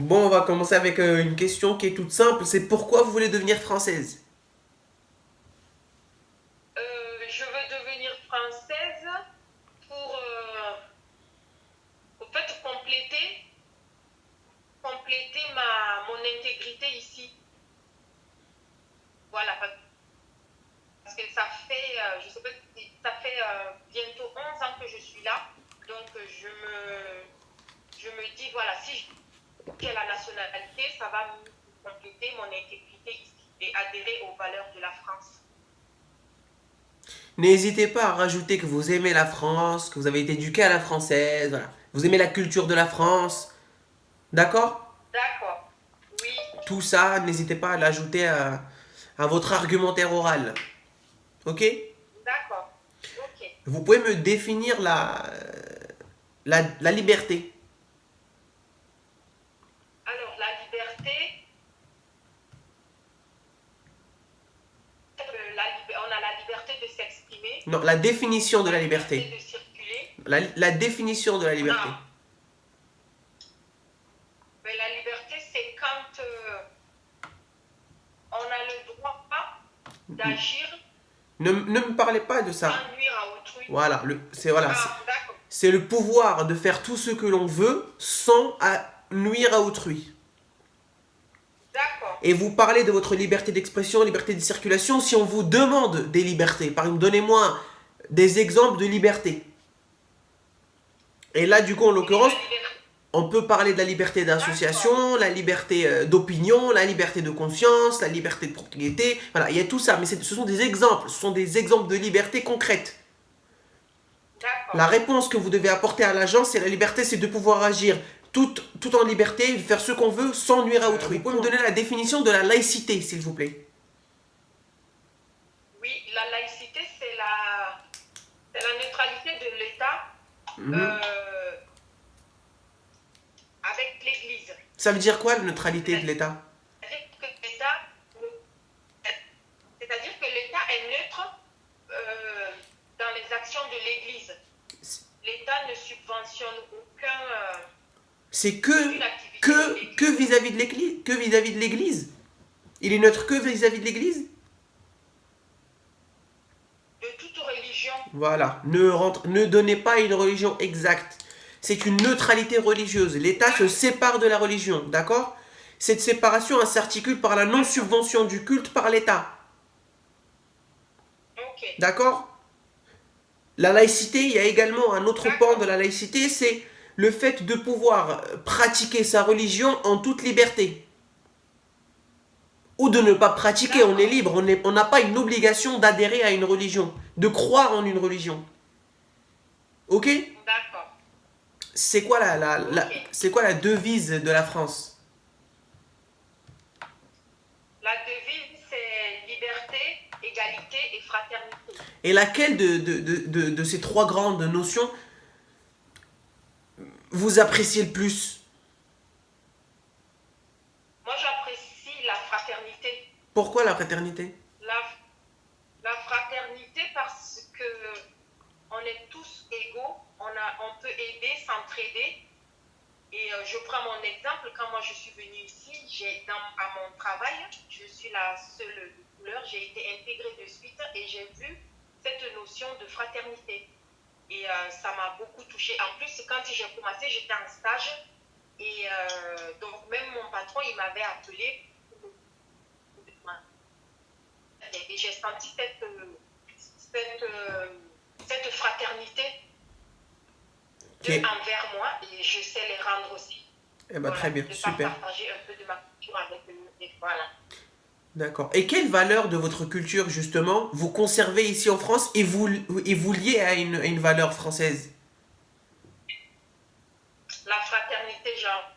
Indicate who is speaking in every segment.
Speaker 1: Bon, on va commencer avec une question qui est toute simple. C'est pourquoi vous voulez devenir française?
Speaker 2: Je veux devenir française pour, au fait, compléter mon intégrité ici. Voilà, parce que ça fait, je sais pas, ça fait bientôt 11 ans que je suis là. Donc, je me dis, voilà, si j'ai la nationalité, ça va me compléter mon intégrité ici et adhérer aux valeurs de la France.
Speaker 1: N'hésitez pas à rajouter que vous aimez la France, que vous avez été éduqué à la française, voilà. Vous aimez la culture de la France, d'accord?
Speaker 2: D'accord. Oui,
Speaker 1: Tout ça, n'hésitez pas à l'ajouter à votre argumentaire oral, ok?
Speaker 2: d'accord. Ok.
Speaker 1: Vous pouvez me définir la liberté.
Speaker 2: Alors, la liberté, on a la liberté de s'exprimer,
Speaker 1: Non, la définition de
Speaker 2: la
Speaker 1: la
Speaker 2: liberté
Speaker 1: liberté.
Speaker 2: de circuler.
Speaker 1: La définition de la liberté.
Speaker 2: Ah, mais la liberté, c'est quand on a le droit d'agir
Speaker 1: Ne me parlez pas de ça.
Speaker 2: sans nuire à autrui.
Speaker 1: Voilà,
Speaker 2: Ah, d'accord,
Speaker 1: c'est le pouvoir de faire tout ce que l'on veut sans nuire à autrui.
Speaker 2: d'accord.
Speaker 1: Et vous parlez de votre liberté d'expression, liberté de circulation, si on vous demande des libertés. Par exemple, donnez-moi des exemples de liberté. Et là, du coup, en
Speaker 2: Et
Speaker 1: l'occurrence,
Speaker 2: la liberté,
Speaker 1: on peut parler de la liberté
Speaker 2: d'accord,
Speaker 1: d'association, la liberté d'opinion, la liberté de conscience, la liberté de propriété. Voilà, il y a tout ça, mais ce sont des exemples. Ce sont des exemples de liberté concrètes. La
Speaker 2: d'accord.
Speaker 1: réponse que vous devez apporter à l'agent, c'est la liberté, c'est de pouvoir agir tout en liberté, de faire ce qu'on veut sans nuire à autrui. Vous pouvez me donner la définition de la laïcité, s'il vous plaît?
Speaker 2: Oui, la laïcité, c'est la neutralité de l'État
Speaker 1: Mhm.
Speaker 2: euh, avec l'Église.
Speaker 1: Ça veut dire quoi, la neutralité de l'État?
Speaker 2: C'est-à-dire que l'État est neutre dans les actions de l'Église. L'État ne subventionne
Speaker 1: C'est
Speaker 2: aucune activité de
Speaker 1: que
Speaker 2: l'Église,
Speaker 1: vis-à-vis de l'Église, que vis-à-vis de l'Église. Il est neutre que vis-à-vis de l'Église.
Speaker 2: de toute religion.
Speaker 1: Voilà, ne donnez pas une religion exacte. C'est une neutralité religieuse. L'État se sépare de la religion, d'accord? Cette séparation s'articule par la
Speaker 2: D'accord.
Speaker 1: non-subvention du culte par l'État,
Speaker 2: Ok.
Speaker 1: d'accord? La laïcité, il y a également un autre pan de
Speaker 2: D'accord.
Speaker 1: la laïcité, c'est le fait de pouvoir pratiquer sa religion en toute liberté. Ou de ne pas pratiquer, on est
Speaker 2: D'accord.
Speaker 1: libre, on n'a pas une obligation d'adhérer à une religion, de croire en une religion. Ok?
Speaker 2: D'accord. Ok.
Speaker 1: C'est quoi la devise de la France?
Speaker 2: La devise, c'est liberté, égalité et fraternité.
Speaker 1: Et laquelle de ces trois grandes notions vous appréciez le plus?
Speaker 2: Moi, j'apprécie la fraternité.
Speaker 1: Pourquoi la fraternité?
Speaker 2: La, la fraternité parce que on est tous égaux, on peut aider, s'entraider. Et je prends mon exemple, quand moi je suis venue ici, à mon travail, je suis la seule de couleur, j'ai été intégrée de suite et j'ai vu cette notion de fraternité. Et ça m'a beaucoup touchée. En plus, quand j'ai commencé, j'étais en stage. Et donc, même mon patron, il m'avait appelé. Et j'ai senti cette, euh, cette fraternité d'eux
Speaker 1: Ok.
Speaker 2: envers moi et je sais les rendre aussi.
Speaker 1: Eh ben, très
Speaker 2: Voilà,
Speaker 1: bien,
Speaker 2: de
Speaker 1: super.
Speaker 2: partager un peu de ma culture avec eux. Et voilà.
Speaker 1: D'accord. Et quelle valeur de votre culture, justement, vous conservez ici en France et vous liez à une valeur française?
Speaker 2: La fraternité, genre,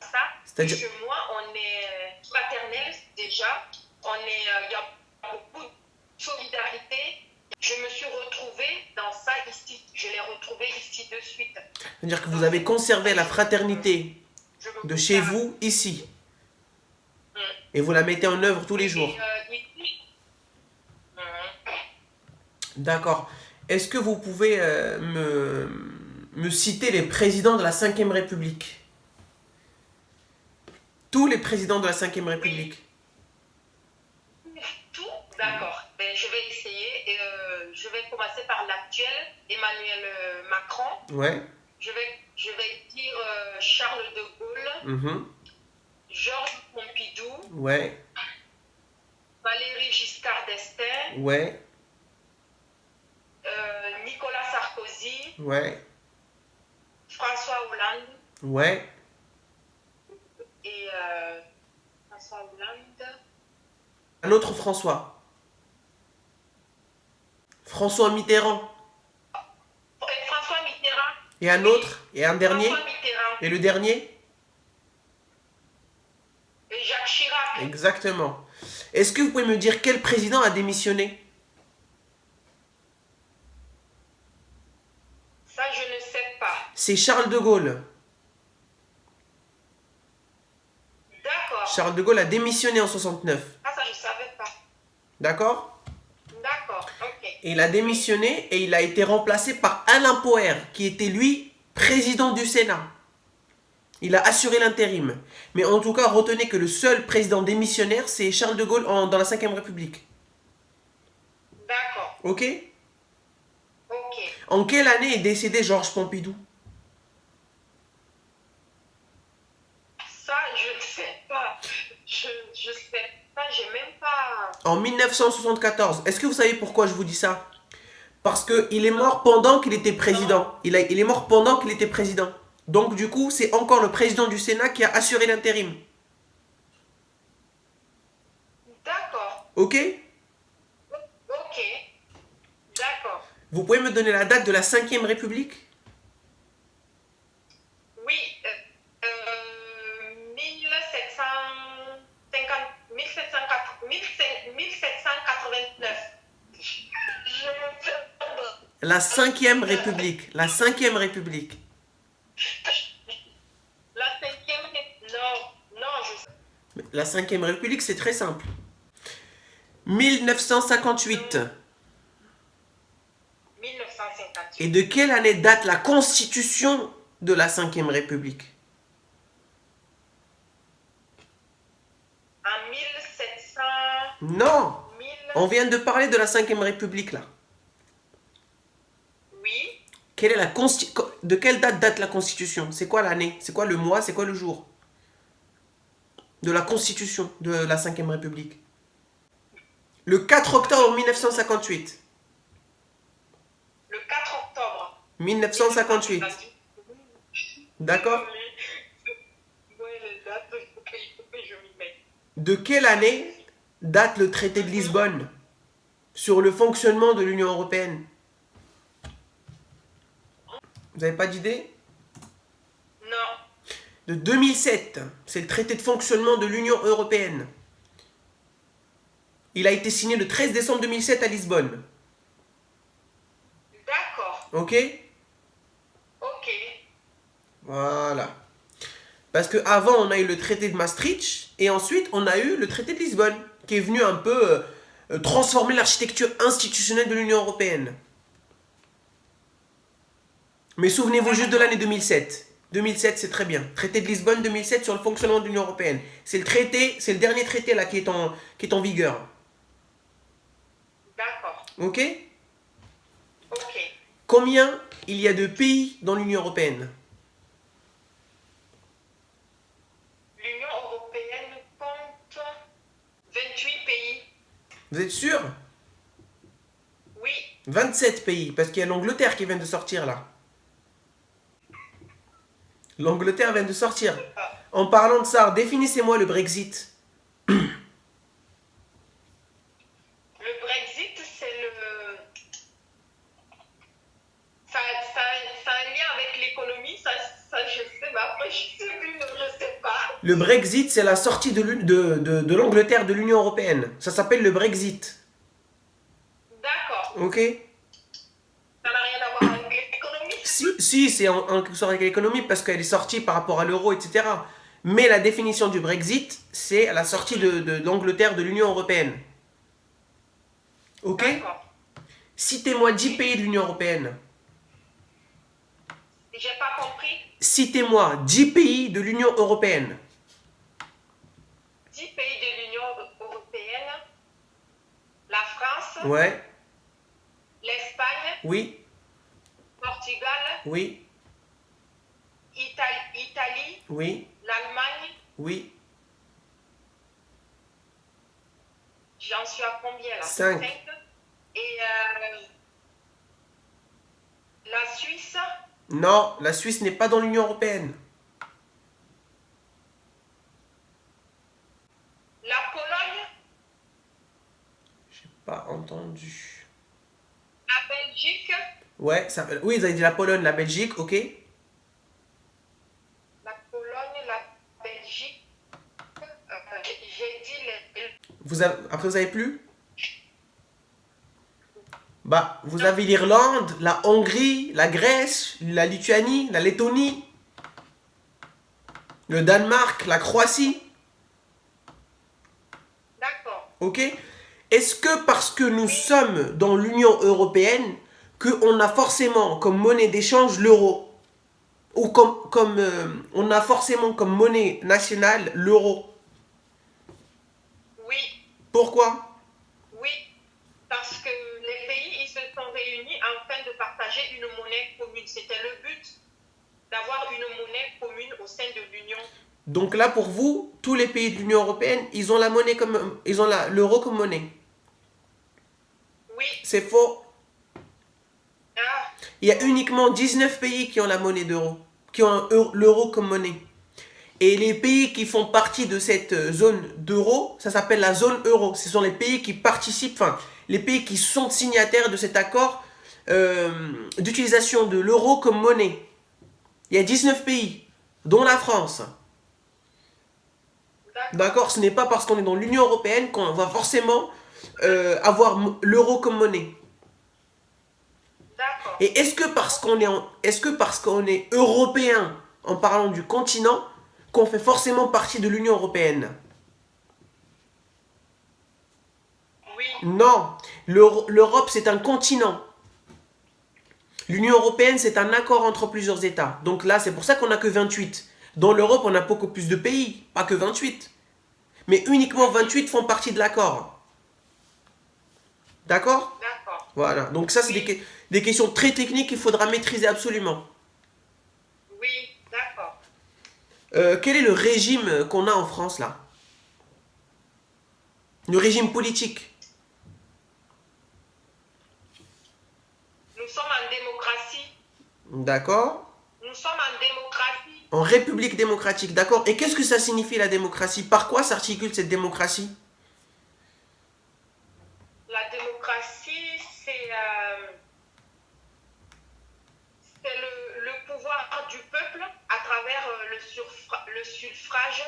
Speaker 2: ça. Et
Speaker 1: C'est-à-dire,
Speaker 2: chez moi, on est fraternel déjà. Il y a beaucoup de solidarité. Je me suis retrouvée dans ça ici. Je l'ai retrouvée ici de suite.
Speaker 1: c'est-à-dire que vous
Speaker 2: Donc
Speaker 1: avez
Speaker 2: c'est pour ça
Speaker 1: conservé
Speaker 2: que
Speaker 1: la fraternité
Speaker 2: je me
Speaker 1: de chez
Speaker 2: conserve.
Speaker 1: vous ici
Speaker 2: Mm.
Speaker 1: et vous la mettez en œuvre tous
Speaker 2: Oui,
Speaker 1: les
Speaker 2: et
Speaker 1: jours.
Speaker 2: ici,
Speaker 1: D'accord. Est-ce que vous pouvez me citer les présidents de la Ve République? Tous les présidents de la Ve République.
Speaker 2: Tout? D'accord. Ben, je vais essayer. Je vais commencer par l'actuel, Emmanuel Macron.
Speaker 1: Ouais.
Speaker 2: Je vais dire Charles de Gaulle,
Speaker 1: Mhm.
Speaker 2: Georges Pompidou,
Speaker 1: Ouais.
Speaker 2: Valéry Giscard d'Estaing,
Speaker 1: Ouais.
Speaker 2: Nicolas Sarkozy,
Speaker 1: Ouais.
Speaker 2: François Hollande
Speaker 1: Ouais.
Speaker 2: et François Hollande.
Speaker 1: Un autre François. François Mitterrand.
Speaker 2: Et François Mitterrand.
Speaker 1: Et un autre. Et un dernier.
Speaker 2: François Mitterrand.
Speaker 1: Et le dernier.
Speaker 2: Et Jacques Chirac.
Speaker 1: Exactement. Est-ce que vous pouvez me dire quel président a démissionné?
Speaker 2: Ça, je ne sais pas.
Speaker 1: C'est Charles de Gaulle.
Speaker 2: D'accord.
Speaker 1: Charles de Gaulle a démissionné en 69.
Speaker 2: Ah, ça, je ne savais pas.
Speaker 1: D'accord?
Speaker 2: D'accord, ok.
Speaker 1: Et il a démissionné et il a été remplacé par Alain Poher, qui était lui président du Sénat. Il a assuré l'intérim. Mais en tout cas, retenez que le seul président démissionnaire, c'est Charles de Gaulle dans la Ve République.
Speaker 2: D'accord,
Speaker 1: Ok?
Speaker 2: ok.
Speaker 1: En quelle année est décédé Georges Pompidou?
Speaker 2: Ça, je ne sais pas. Je sais pas, j'ai même pas.
Speaker 1: En 1974. Est-ce que vous savez pourquoi je vous dis ça? Parce qu'il est mort pendant qu'il était président. Il est mort pendant qu'il était président. Donc du coup, c'est encore le président du Sénat qui a assuré l'intérim.
Speaker 2: D'accord,
Speaker 1: Ok?
Speaker 2: ok. D'accord.
Speaker 1: Vous pouvez me donner la date de la Ve République?
Speaker 2: Oui, 1789. Je me fais peur.
Speaker 1: La Ve République. La Ve République.
Speaker 2: La cinquième. Non, non, je sais.
Speaker 1: La Ve République, c'est très simple. 1958.
Speaker 2: 1958.
Speaker 1: Et de quelle année date la constitution de la Ve République?
Speaker 2: En 1700.
Speaker 1: Non!
Speaker 2: 1000.
Speaker 1: On vient de parler de la Ve République là.
Speaker 2: Oui.
Speaker 1: Quelle est de quelle date la constitution? C'est quoi l'année? C'est quoi le mois? C'est quoi le jour? De la constitution de la Ve République. Le 4 octobre 1958.
Speaker 2: Le 4 octobre.
Speaker 1: 1958. D'accord?
Speaker 2: Oui, les dates, il faut que je m'y mette.
Speaker 1: De quelle année date le traité de Lisbonne sur le fonctionnement de l'Union européenne? Vous n'avez pas d'idée?
Speaker 2: Non.
Speaker 1: De 2007. C'est le traité de fonctionnement de l'Union européenne. Il a été signé le 13 décembre 2007 à Lisbonne.
Speaker 2: D'accord.
Speaker 1: Ok?
Speaker 2: Ok.
Speaker 1: Voilà. Parce qu'avant, on a eu le traité de Maastricht et ensuite, on a eu le traité de Lisbonne qui est venu un peu transformer l'architecture institutionnelle de l'Union européenne. Mais souvenez-vous juste de l'année 2007. 2007, c'est très bien. Traité de Lisbonne 2007 sur le fonctionnement de l'Union européenne. C'est le dernier traité là qui est en vigueur.
Speaker 2: D'accord.
Speaker 1: Ok?
Speaker 2: Ok.
Speaker 1: Combien il y a de pays dans l'Union européenne?
Speaker 2: L'Union européenne compte 28 pays.
Speaker 1: Vous êtes sûr?
Speaker 2: Oui.
Speaker 1: 27 pays, parce qu'il y a l'Angleterre qui vient de sortir là. L'Angleterre vient de sortir. En parlant de ça, définissez-moi le Brexit.
Speaker 2: Le Brexit, c'est le. Ça a un lien avec l'économie, ça je sais, mais après je sais pas.
Speaker 1: Le Brexit, c'est la sortie de l'Angleterre de l'Union européenne. Ça s'appelle le Brexit.
Speaker 2: D'accord.
Speaker 1: Ok?
Speaker 2: Ça n'a rien à voir avec l'économie.
Speaker 1: Si, c'est en quelque sorte avec l'économie parce qu'elle est sortie par rapport à l'euro, etc. Mais la définition du Brexit, c'est la sortie de l'Angleterre de l'Union européenne. Ok?
Speaker 2: D'accord.
Speaker 1: Citez-moi 10 pays de l'Union européenne.
Speaker 2: J'ai pas compris.
Speaker 1: Citez-moi 10 pays de l'Union européenne.
Speaker 2: 10 pays de l'Union européenne, la France,
Speaker 1: Ouais.
Speaker 2: l'Espagne,
Speaker 1: Oui.
Speaker 2: Portugal,
Speaker 1: Oui.
Speaker 2: Italie,
Speaker 1: Oui.
Speaker 2: l'Allemagne,
Speaker 1: Oui.
Speaker 2: j'en suis à combien là?
Speaker 1: 5.
Speaker 2: Et la Suisse,
Speaker 1: Non, la Suisse n'est pas dans l'Union européenne.
Speaker 2: la Pologne,
Speaker 1: J'ai pas entendu.
Speaker 2: la Belgique,
Speaker 1: Ouais, ça, oui, vous avez dit la Pologne, la Belgique, ok.
Speaker 2: la Pologne, la Belgique, j'ai dit
Speaker 1: Après, vous avez plus? Bah, vous avez l'Irlande, la Hongrie, la Grèce, la Lituanie, la Lettonie, le Danemark, la Croatie.
Speaker 2: D'accord.
Speaker 1: Ok? Est-ce que parce que nous sommes dans l'Union européenne, qu'on a forcément comme monnaie d'échange l'euro? Ou on a forcément comme monnaie nationale l'euro?
Speaker 2: Oui,
Speaker 1: Pourquoi?
Speaker 2: oui, parce que les pays, ils se sont réunis afin de partager une monnaie commune. C'était le but d'avoir une monnaie commune au sein de l'Union.
Speaker 1: Donc là, pour vous, tous les pays de l'Union européenne, ils ont la monnaie comme, ils ont l'euro comme monnaie.
Speaker 2: Oui.
Speaker 1: C'est faux.
Speaker 2: Ah,
Speaker 1: Il y a uniquement 19 pays qui ont la monnaie d'euro, qui ont l'euro comme monnaie. Et les pays qui font partie de cette zone d'euro, ça s'appelle la zone euro. Ce sont les pays qui participent, enfin, les pays qui sont signataires de cet accord d'utilisation de l'euro comme monnaie. Il y a 19 pays, dont la France. D'accord? Ce n'est pas parce qu'on est dans l'Union européenne qu'on va forcément avoir l'euro comme monnaie.
Speaker 2: d'accord.
Speaker 1: Et est-ce que parce qu'on est européen en parlant du continent qu'on fait forcément partie de l'Union européenne?
Speaker 2: Oui,
Speaker 1: Non, l'Europe c'est un continent. L'Union européenne c'est un accord entre plusieurs États. Donc là c'est pour ça qu'on n'a que 28. Dans l'Europe on a beaucoup plus de pays, pas que 28. Mais uniquement 28 font partie de l'accord. D'accord?
Speaker 2: d'accord.
Speaker 1: Voilà, donc ça c'est
Speaker 2: Oui.
Speaker 1: des questions très techniques qu'il faudra maîtriser absolument.
Speaker 2: Oui, d'accord.
Speaker 1: Quel est le régime qu'on a en France là? Le régime politique.
Speaker 2: Nous sommes en démocratie.
Speaker 1: D'accord?
Speaker 2: Nous sommes en démocratie.
Speaker 1: En République démocratique, d'accord? Et qu'est-ce que ça signifie la démocratie? Par quoi s'articule cette démocratie?
Speaker 2: La démocratie, c'est le pouvoir du peuple à travers le suffrage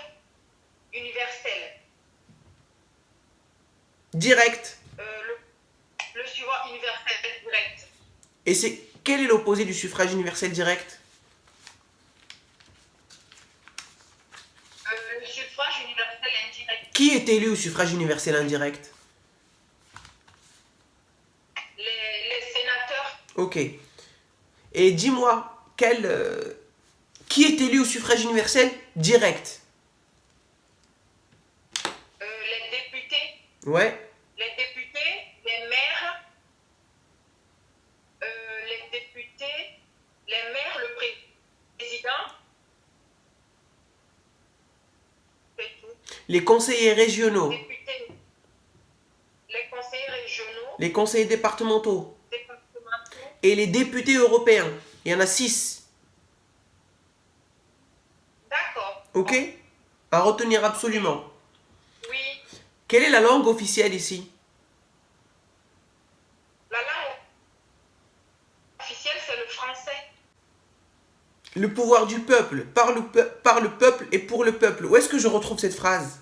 Speaker 2: universel.
Speaker 1: Direct.
Speaker 2: Le suffrage universel direct.
Speaker 1: Et quel est l'opposé du suffrage universel direct?
Speaker 2: Le suffrage universel indirect.
Speaker 1: Qui est élu au suffrage universel indirect?
Speaker 2: Les sénateurs.
Speaker 1: Ok. Et dis-moi, qui est élu au suffrage universel direct?
Speaker 2: Les députés.
Speaker 1: Ouais.
Speaker 2: Les députés, les maires, le président. C'est tout.
Speaker 1: Les conseillers régionaux.
Speaker 2: Députés, les conseillers régionaux,
Speaker 1: Les conseillers départementaux.
Speaker 2: départementaux.
Speaker 1: Et les députés européens. Il y en a 6.
Speaker 2: D'accord.
Speaker 1: Ok? À retenir absolument.
Speaker 2: Oui.
Speaker 1: Quelle est la langue officielle ici?
Speaker 2: La langue officielle, c'est le français.
Speaker 1: Le pouvoir du peuple, par le peuple et pour le peuple. Où est-ce que je retrouve cette phrase?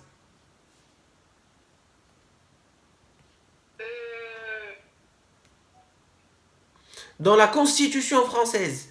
Speaker 1: Dans la Constitution française.